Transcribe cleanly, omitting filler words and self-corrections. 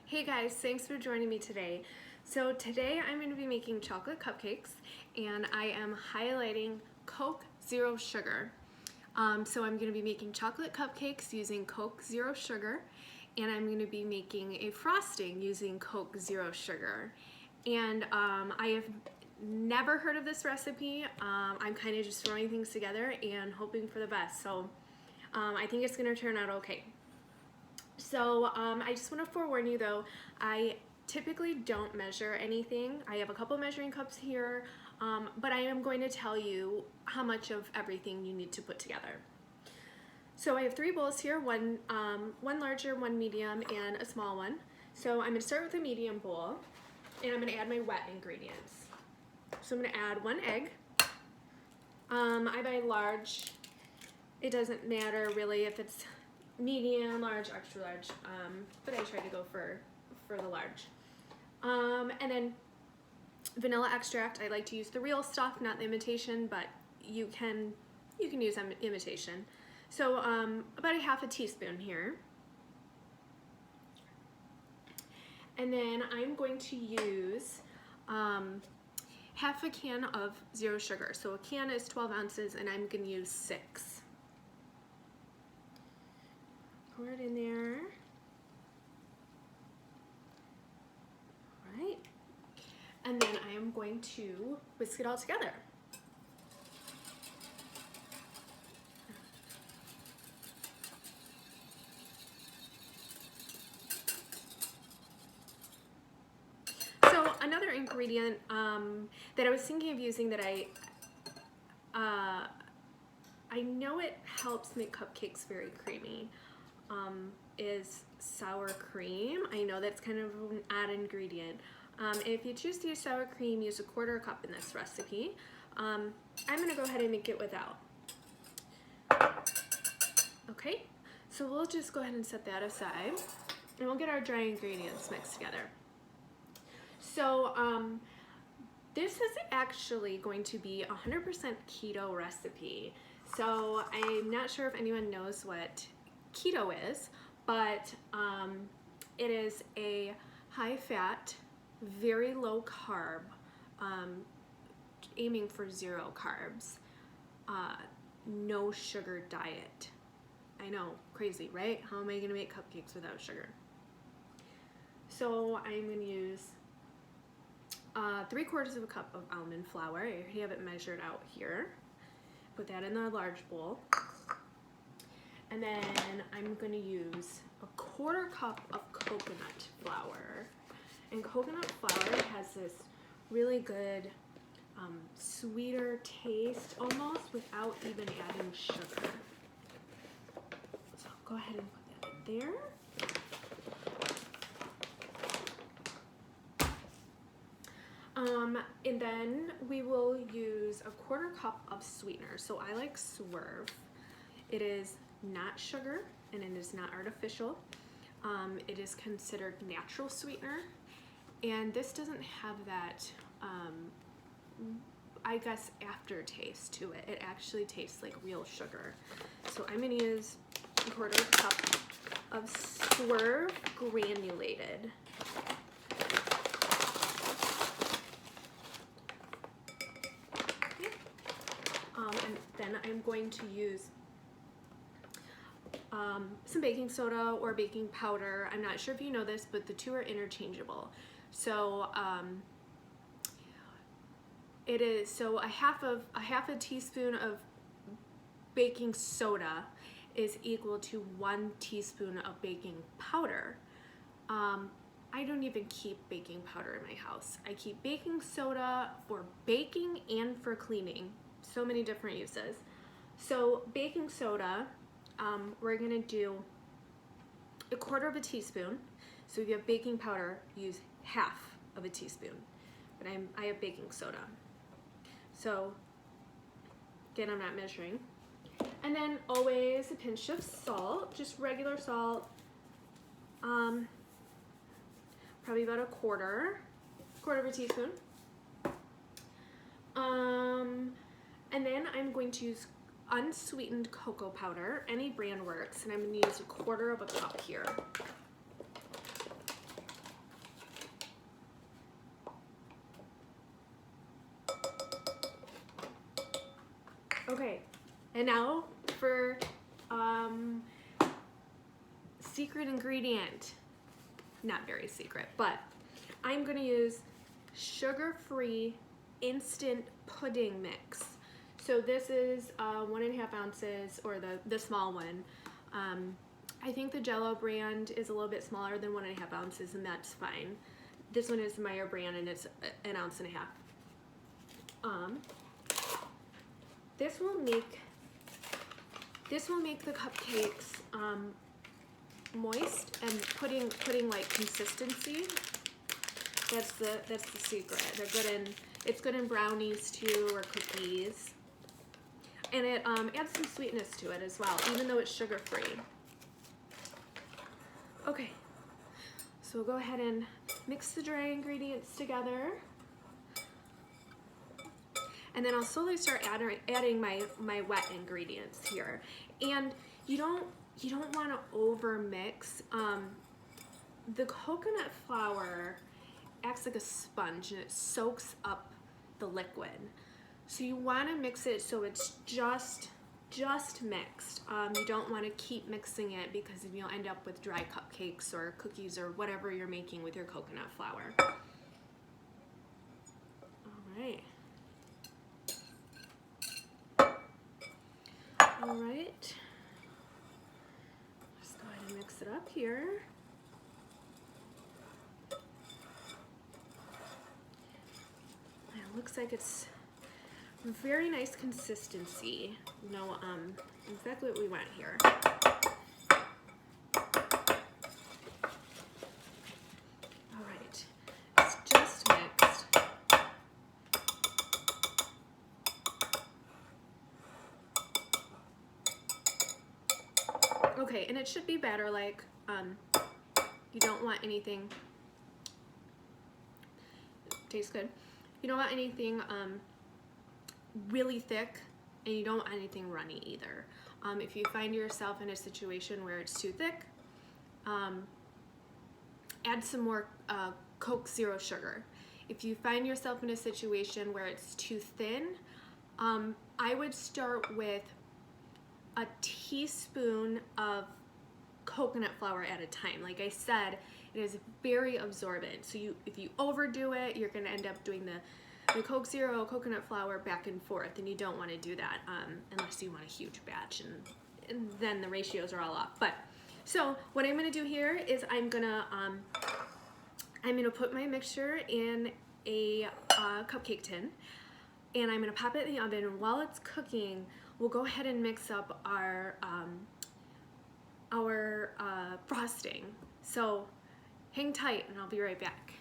Hey guys, thanks for joining me today. So today I'm going to be making chocolate cupcakes and I am highlighting Coke Zero Sugar. So I'm going to be making chocolate cupcakes using Coke Zero Sugar, and I'm going to be making a frosting using Coke Zero Sugar. And I have never heard of this recipe. I'm kind of just throwing things together and hoping for the best. So I think it's going to turn out okay. So I just want to forewarn you though, I typically don't measure anything. I have a couple measuring cups here, but I am going to tell you how much of everything you need to put together. So I have 3 bowls here, one larger, one medium, and a small one. So I'm going to start with a medium bowl, and I'm going to add my wet ingredients. So I'm going to add 1 egg. I buy large. It doesn't matter really if it's medium, large, extra large, but I try to go for the large. And then vanilla extract. I like to use the real stuff, not the imitation, but you can use imitation. So about a half a teaspoon here. And then I'm going to use half a can of zero sugar. So a can is 12 ounces and I'm going to use 6. Pour it in there. All right. And then I am going to whisk it all together. So another ingredient that I was thinking of using that I know it helps make cupcakes very creamy, is sour cream. I know that's kind of an odd ingredient. If you choose to use sour cream, use a 1/4 cup in this recipe. I'm gonna go ahead and make it without. Okay, so we'll just go ahead and set that aside, and we'll get our dry ingredients mixed together. So this is actually going to be a 100% keto recipe. So I'm not sure if anyone knows what keto is, but it is a high fat, very low carb, aiming for 0 carbs, no sugar diet. I know, crazy, right? How am I gonna make cupcakes without sugar? So I'm gonna use 3/4 cup of almond flour. I already have it measured out here. Put that in the large bowl. And then I'm going to use a 1/4 cup of coconut flour. And coconut flour has this really good sweeter taste almost without even adding sugar. So I'll go ahead and put that in there. And then we will use a 1/4 cup of sweetener. So I like Swerve. It is not sugar and it is not artificial. It is considered natural sweetener, and this doesn't have that, I guess, aftertaste to it. It actually tastes like real sugar. So I'm going to use a 1/4 cup of Swerve granulated. And then I'm going to use some baking soda or baking powder. I'm not sure if you know this, but the 2 are interchangeable. So it is a half a teaspoon of baking soda is equal to 1 teaspoon of baking powder. I don't even keep baking powder in my house. I keep baking soda for baking and for cleaning. So many different uses. So baking soda, we're gonna do a 1/4 teaspoon. So if you have baking powder, use half of a teaspoon. But I have baking soda. So again, I'm not measuring. And then always a pinch of salt, just regular salt. Probably about a 1/4 teaspoon. And then I'm going to use unsweetened cocoa powder. Any brand works, and I'm going to use a 1/4 cup here. Okay, and now for secret ingredient. Not very secret, but I'm gonna use sugar-free instant pudding mix. So this is 1.5 ounces, or the small one. I think the Jello brand is a little bit smaller than 1.5 ounces, and that's fine. This one is Meyer brand, and it's 1.5 ounces. This will make the cupcakes moist and pudding like consistency. That's the secret. It's good in brownies too, or cookies. And it adds some sweetness to it as well, even though it's sugar-free. Okay, so we'll go ahead and mix the dry ingredients together. And then I'll slowly start adding my wet ingredients here. And you don't want to over mix. The coconut flour acts like a sponge and it soaks up the liquid. So you want to mix it so it's just mixed. You don't want to keep mixing it, because you'll end up with dry cupcakes or cookies or whatever you're making with your coconut flour. All right. All right. Just go ahead and mix it up here. And it looks like it's very nice consistency. You know, exactly what we want here. All right, it's just mixed. Okay, and it should be batter-like. You don't want anything. Tastes good. You don't want anything really thick, and you don't want anything runny either. If you find yourself in a situation where it's too thick, add some more Coke Zero Sugar. If you find yourself in a situation where it's too thin, I would start with a teaspoon of coconut flour at a time. Like I said, it is very absorbent. So if you overdo it, you're gonna end up doing the Coke Zero coconut flour back and forth, and you don't want to do that unless you want a huge batch, and then the ratios are all off. But so what I'm gonna do here is I'm gonna put my mixture in a cupcake tin, and I'm gonna pop it in the oven. And while it's cooking, we'll go ahead and mix up our frosting. So hang tight, and I'll be right back.